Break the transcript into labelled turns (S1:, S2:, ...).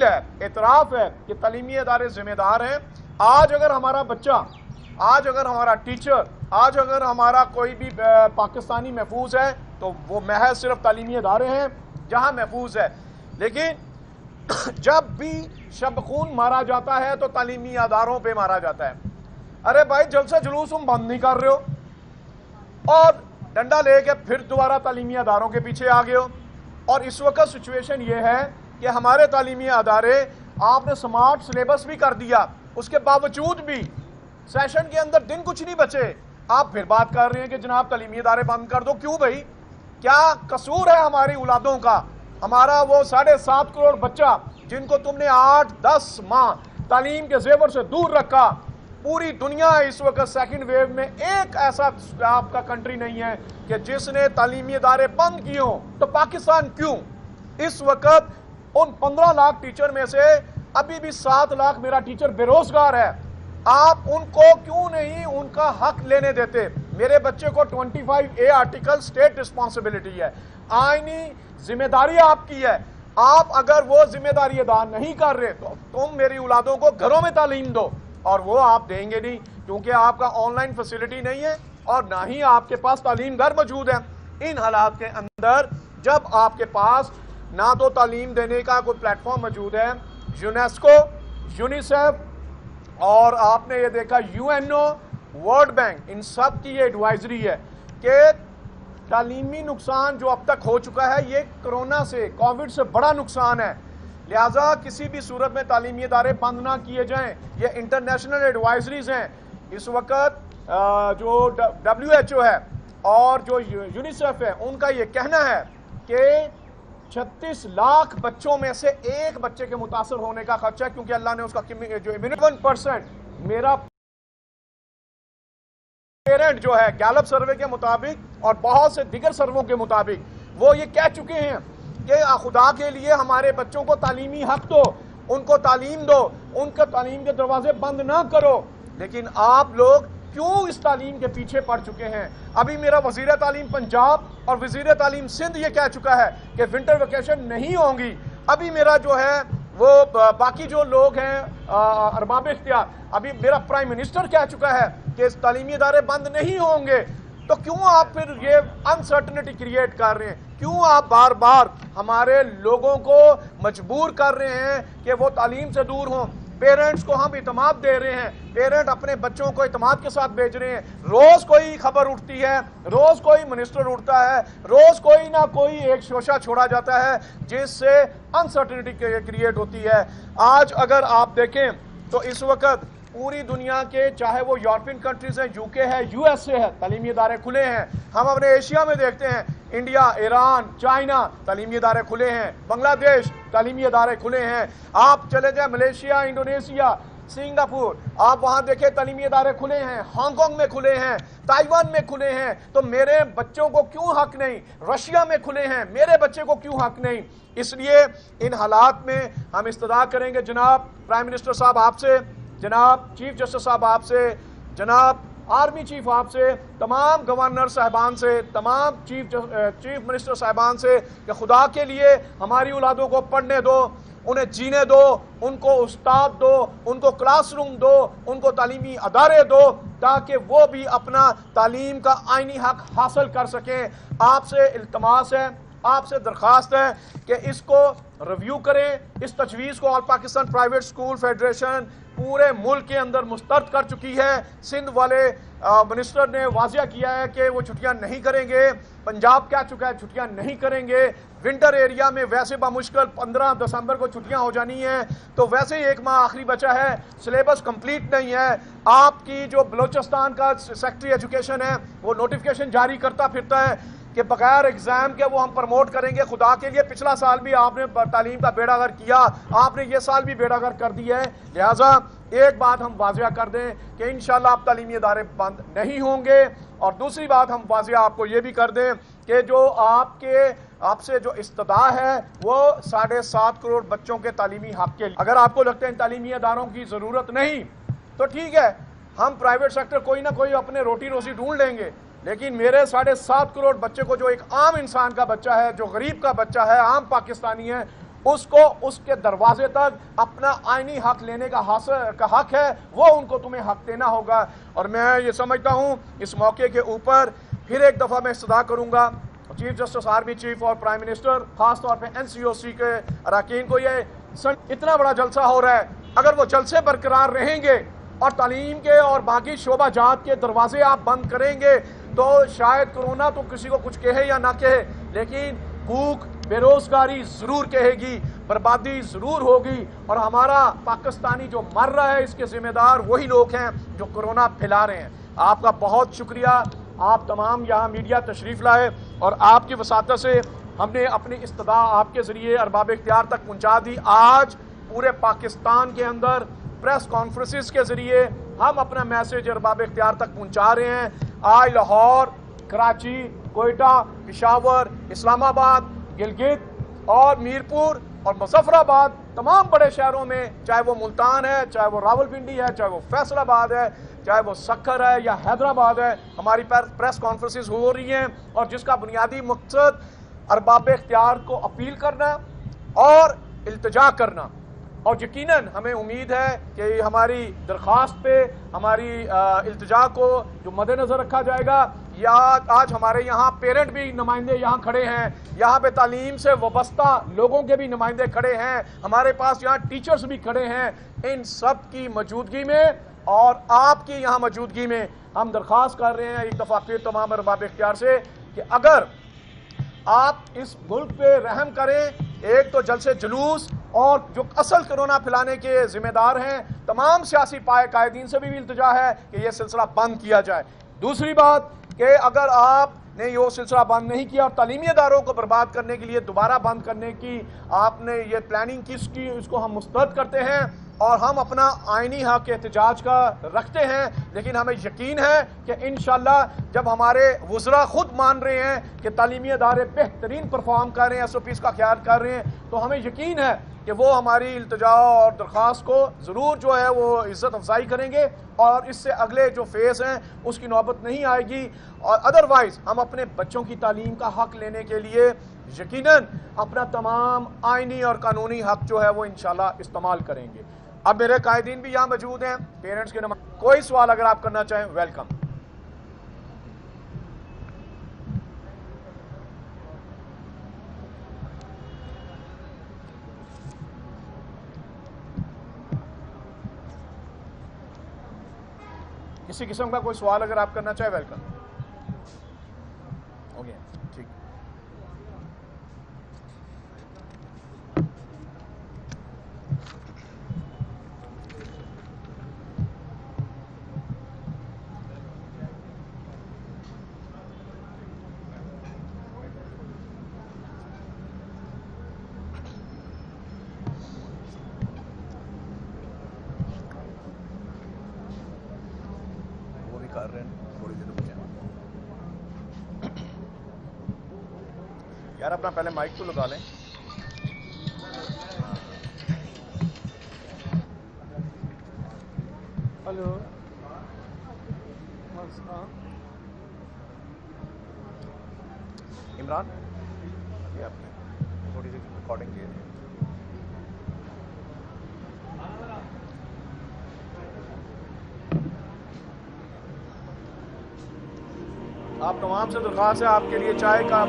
S1: तस्लील है, एतराफ़ है कि तालीमी इदारे ज़िम्मेदार हैं। आज अगर हमारा बच्चा, आज अगर हमारा टीचर, आज अगर हमारा कोई भी पाकिस्तानी महफूज है तो वो महज सिर्फ तालीमी इदारे हैं जहाँ महफूज है। लेकिन जब भी शब खून मारा जाता है तो तालीमी इदारों पे मारा जाता है। अरे भाई जलसा जुलूस तुम बंद नहीं कर रहे हो और डंडा लेके फिर दोबारा तालीमी इदारों के पीछे आ गए हो। और इस वक्त सिचुएशन ये है कि हमारे तालीमी इदारे, आपने स्मार्ट सिलेबस भी कर दिया, उसके बावजूद भी सेशन के अंदर दिन कुछ नहीं बचे, आप फिर बात कर रहे हैं कि जनाब तालीमी इदारे बंद कर दो। क्यों भाई, क्या कसूर है हमारी औलादों का? हमारा वो 7.5 करोड़ बच्चा जिनको तुमने 8-10 माह तालीम के जेवर से दूर रखा, पूरी दुनिया इस वक्त सेकंड वेव में एक ऐसा आपका कंट्री नहीं है कि जिसने तालीमी इदारे बंद किए हों। तो पाकिस्तान क्यों? इस वक्त उन 15 लाख टीचर में से अभी भी 7 लाख मेरा टीचर बेरोजगार है। आप उनको क्यों नहीं उनका हक लेने देते? मेरे बच्चे को 25A आर्टिकल स्टेट रिस्पॉन्सिबिलिटी है, आईनी जिम्मेदारी आपकी है। आप अगर वो जिम्मेदारी अदा नहीं कर रहे तो तुम मेरी औलादों को घरों में तालीम दो, और वो आप देंगे नहीं क्योंकि आपका ऑनलाइन फैसिलिटी नहीं है और ना ही आपके पास तालीम घर मौजूद है। इन हालात के अंदर जब आपके पास ना तो तालीम देने का कोई प्लेटफॉर्म मौजूद है, यूनेस्को, यूनिसेफ और आपने ये देखा UNO, वर्ल्ड बैंक, इन सब की ये एडवाइजरी है कि तालीमी नुकसान जो अब तक हो चुका है ये कोरोना से, कोविड से बड़ा नुकसान है, लिहाजा किसी भी सूरत में तालीमी इदारे बंद ना किए जाएं। ये इंटरनेशनल एडवाइजरीज हैं। इस वक्त जो WHO है और जो यूनिसेफ है उनका ये कहना है कि 36 लाख बच्चों में से एक बच्चे के मुतासर होने का खर्चा है, क्योंकि अल्लाह ने उसका जो इम्यूनिटी 1% मेरा पेरेंट जो है गैलप सर्वे के मुताबिक और बहुत से दिगर सर्वों के मुताबिक वो ये कह चुके हैं कि खुदा के लिए हमारे बच्चों को तालीमी हक दो, उनको तालीम दो, उनके तालीम के दरवाजे बंद ना करो। लेकिन आप लोग क्यों इस तालीम के पीछे पड़ चुके हैं? अभी मेरा वज़ीर तालीम पंजाब और वज़ीर तालीम सिंध ये कह चुका है कि विंटर वेकेशन नहीं होंगी। अभी मेरा जो है वो बाकी जो लोग हैं अरबाब इख्तियार, अभी मेरा प्राइम मिनिस्टर कह चुका है कि इस तालीमी इदारे बंद नहीं होंगे। तो क्यों आप फिर ये अनसर्टनिटी क्रिएट कर रहे हैं? क्यों आप बार बार हमारे लोगों को मजबूर कर रहे हैं कि वो तालीम से दूर हों? पेरेंट्स को हम इतमाद दे रहे हैं, पेरेंट अपने बच्चों को इतमाद के साथ भेज रहे हैं। रोज कोई खबर उठती है, रोज कोई मिनिस्टर उठता है, रोज कोई ना कोई एक शोशा छोड़ा जाता है जिससे अनसर्टनिटी क्रिएट होती है। आज अगर आप देखें तो इस वक्त पूरी दुनिया के, चाहे वो यूरोपियन कंट्रीज हैं, UK है, USA है, तालीमी इदारे खुले हैं। हम अपने एशिया में देखते हैं, इंडिया, ईरान, चाइना, तालीमी इदारे खुले हैं। बांग्लादेश, तालीमी इदारे खुले हैं। आप चले जाए मलेशिया, इंडोनेशिया, सिंगापुर, आप वहां देखें तालीमी इदारे खुले हैं। हांगकांग में खुले हैं, ताइवान में खुले हैं। तो मेरे बच्चों को क्यों हक नहीं? रशिया में खुले हैं, मेरे बच्चे को क्यों हक नहीं? इसलिए इन हालात में हम इस्तदा करेंगे जनाब प्राइम मिनिस्टर साहब आपसे, जनाब चीफ जस्टिस साहब आपसे, जनाब आर्मी चीफ आपसे, तमाम गवर्नर साहबान से, तमाम चीफ मिनिस्टर साहबान से कि खुदा के लिए हमारी औलादों को पढ़ने दो, उन्हें जीने दो, उनको उस्ताद दो, उनको क्लासरूम दो, उनको तालीमी अदारे दो, ताकि वो भी अपना तालीम का आईनी हक हासिल कर सकें। आपसे इल्तमास है, आपसे दरख्वास्त है कि इसको रिव्यू करें। इस तजवीज़ को all Pakistan private school federation पूरे मुल्क के अंदर मुस्तरद कर चुकी है। सिंध वाले मिनिस्टर ने वाजिया किया है कि वो छुट्टियां नहीं करेंगे। पंजाब कह चुका है छुट्टियां नहीं करेंगे। विंटर एरिया में वैसे बामुश्किल 15 दिसंबर को छुट्टियां हो जानी हैं, तो वैसे ही 1 माह आखिरी बचा है, सिलेबस कंप्लीट नहीं है। आपकी जो बलोचिस्तान का सेक्रेटरी एजुकेशन है वो नोटिफिकेशन जारी करता फिरता है कि बगैर एग्जाम के वो हम प्रमोट करेंगे। खुदा के लिए पिछला साल भी आपने तालीम का बेड़ागर किया, आपने ये साल भी बेड़ागर कर दिया है। लिहाजा एक बात हम वाजिया कर दें कि इंशाल्लाह आप तालीमी इदारे बंद नहीं होंगे। और दूसरी बात हम वाजिया आपको ये भी कर दें कि जो आपसे जो इस्तदा है वो 7.5 करोड़ बच्चों के तालीमी हक के लिए, अगर आपको लगता है तालीमी इदारों की ज़रूरत नहीं तो ठीक है, हम प्राइवेट सेक्टर कोई ना कोई अपने रोटी रोजी ढूंढ लेंगे। लेकिन मेरे 7.5 करोड़ बच्चे को, जो एक आम इंसान का बच्चा है, जो गरीब का बच्चा है, आम पाकिस्तानी है, اس کو اس کے دروازے تک اپنا آئینی حق لینے کا حق ہے، وہ ان کو تمہیں حق دینا ہوگا۔ اور میں یہ سمجھتا ہوں اس موقع کے اوپر پھر ایک دفعہ میں استدعا کروں گا چیف جسٹس آرمی چیف اور پرائم منسٹر، خاص طور پہ NCOC کے اراکین کو، یہ اتنا بڑا جلسہ ہو رہا ہے، اگر وہ جلسے برقرار رہیں گے اور تعلیم کے اور باقی شعبہ جات کے دروازے آپ بند کریں گے تو شاید کرونا تو کسی کو کچھ کہے یا نہ کہے، لیکن بھوک، بے روزگاری ضرور کہے گی، بربادی ضرور ہوگی، اور ہمارا پاکستانی جو مر رہا ہے اس کے ذمہ دار وہی لوگ ہیں جو کرونا پھیلا رہے ہیں۔ آپ کا بہت شکریہ، آپ تمام یہاں میڈیا تشریف لائے، اور آپ کی وساطت سے ہم نے اپنی استدعا آپ کے ذریعے ارباب اختیار تک پہنچا دی۔ آج پورے پاکستان کے اندر پریس کانفرنسز کے ذریعے ہم اپنا میسیج ارباب اختیار تک پہنچا رہے ہیں۔ آج لاہور، کراچی، کوئٹہ، پشاور، اسلام آباد، گلگت اور میرپور اور مظفر آباد، تمام بڑے شہروں میں، چاہے وہ ملتان ہے، چاہے وہ راولپنڈی ہے، چاہے وہ فیصل آباد ہے، چاہے وہ سکھر ہے یا حیدرآباد ہے، ہماری پریس کانفرنسز ہو رہی ہیں، اور جس کا بنیادی مقصد ارباب اختیار کو اپیل کرنا اور التجا کرنا۔ اور یقیناً ہمیں امید ہے کہ ہماری درخواست پہ، ہماری التجا کو جو مد نظر رکھا جائے گا، یا آج ہمارے یہاں پیرنٹ بھی نمائندے یہاں کھڑے ہیں، یہاں پہ تعلیم سے وابستہ لوگوں کے بھی نمائندے کھڑے ہیں، ہمارے پاس یہاں ٹیچرز بھی کھڑے ہیں، ان سب کی موجودگی میں اور آپ کی یہاں موجودگی میں ہم درخواست کر رہے ہیں ایک دفعہ پھر تمام ارباب اختیار سے کہ اگر آپ اس ملک پہ رحم کریں، ایک تو جلسے جلوس اور جو اصل کرونا پھیلانے کے ذمہ دار ہیں تمام سیاسی قائدین سے بھی التجا ہے کہ یہ سلسلہ بند کیا جائے۔ دوسری بات کہ اگر آپ نے یہ سلسلہ بند نہیں کیا اور تعلیمی اداروں کو برباد کرنے کے لیے دوبارہ بند کرنے کی آپ نے یہ پلاننگ کس کی، اس کو ہم مسترد کرتے ہیں، اور ہم اپنا آئینی حق احتجاج کا رکھتے ہیں، لیکن ہمیں یقین ہے کہ انشاءاللہ جب ہمارے وزراء خود مان رہے ہیں کہ تعلیمی ادارے بہترین پرفارم کر رہے ہیں، SOPs کا خیال کر رہے ہیں، تو ہمیں یقین ہے کہ وہ ہماری التجا اور درخواست کو ضرور جو ہے وہ عزت افزائی کریں گے، اور اس سے اگلے جو فیز ہیں اس کی نوبت نہیں آئے گی۔ اور ادروائز ہم اپنے بچوں کی تعلیم کا حق لینے کے لیے یقیناً اپنا تمام آئینی اور قانونی حق جو ہے وہ انشاءاللہ استعمال کریں گے۔ اب میرے قائدین بھی یہاں موجود ہیں، پیرنٹس کے کوئی سوال اگر آپ کرنا چاہیں ویلکم۔ کسی قسم کا کوئی سوال اگر آپ کرنا چاہیں ویلکم۔ اوکے، ٹھیک۔ کر رہے ہیں تھوڑی دیر بچے یار، اپنا پہلے مائک تو لگا لیں۔ ہلو، عمران، یہ آپ نے تھوڑی سی ریکارڈنگ لے لیں۔ آپ تمام سے درخواست ہے آپ کے لیے چائے کا